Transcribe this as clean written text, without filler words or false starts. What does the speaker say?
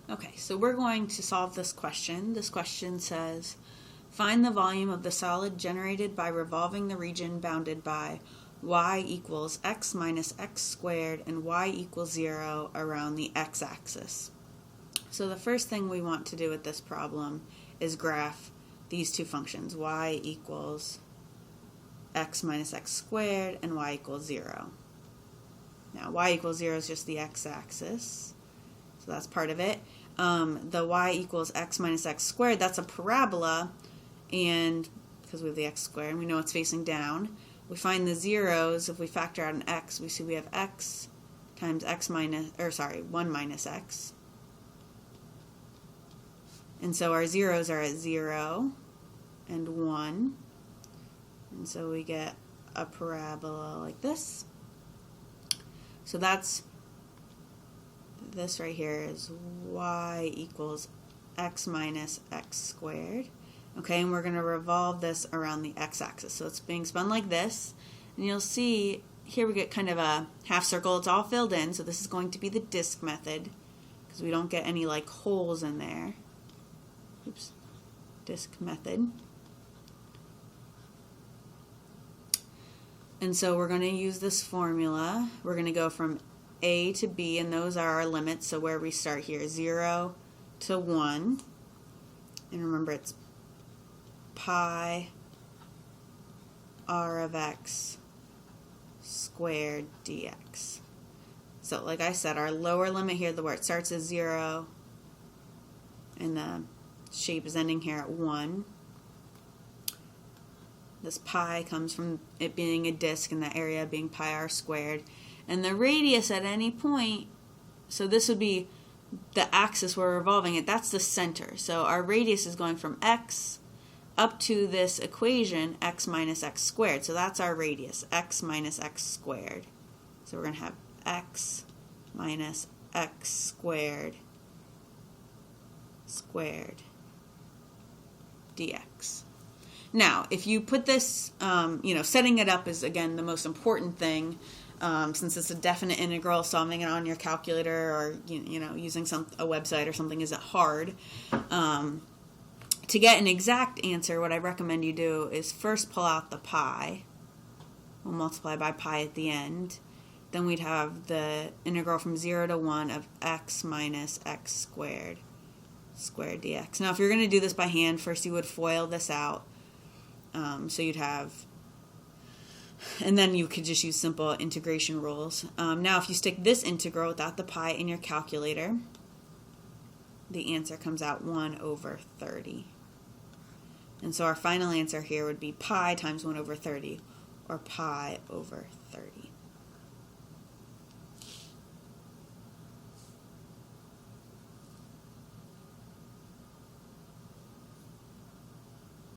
Okay, so we're going to solve this question. This question says, find the volume of the solid generated by revolving the region bounded by y equals x minus x squared and y equals 0 around the x-axis. So the first thing we want to do with this problem is graph these two functions, y equals x minus x squared and y equals 0. Now y equals 0 is just the x-axis, so that's part of it. The y equals x minus x squared, that's a parabola, and because we have the x squared and we know it's facing down, we find the zeros. If we factor out an x, we see we have x times x minus, 1 minus x. And so our zeros are at 0 and 1. And so we get a parabola like this. So that's, this right here is y equals x minus x squared. Okay, and we're going to revolve this around the x-axis. So it's being spun like this. And you'll see here we get kind of a half circle. It's all filled in. So this is going to be the disk method because we don't get any like holes in there. Oops, disk method. And so we're going to use this formula. We're going to go from a to b, and those are our limits. So where we start here, 0 to 1. And remember, it's pi r of x squared dx. So like I said, our lower limit here, where it starts at 0, and the shape is ending here at 1. This pi comes from it being a disk and the area being pi r squared. And the radius at any point, so this would be the axis we're revolving it, that's the center. So our radius is going from x up to this equation, x minus x squared. So that's our radius, x minus x squared. So we're going to have x minus x squared dx. Now, if you put this, setting it up is, again, the most important thing, since it's a definite integral, solving it on your calculator or, using a website or something isn't hard. To get an exact answer, what I recommend you do is first pull out the pi. We'll multiply by pi at the end. Then we'd have the integral from 0 to 1 of x minus x squared dx. Now, if you're going to do this by hand, first you would FOIL this out. So you'd have, and then you could just use simple integration rules. Now, if you stick this integral without the pi in your calculator, the answer comes out 1 over 30. And so our final answer here would be pi times 1 over 30, or pi over 30.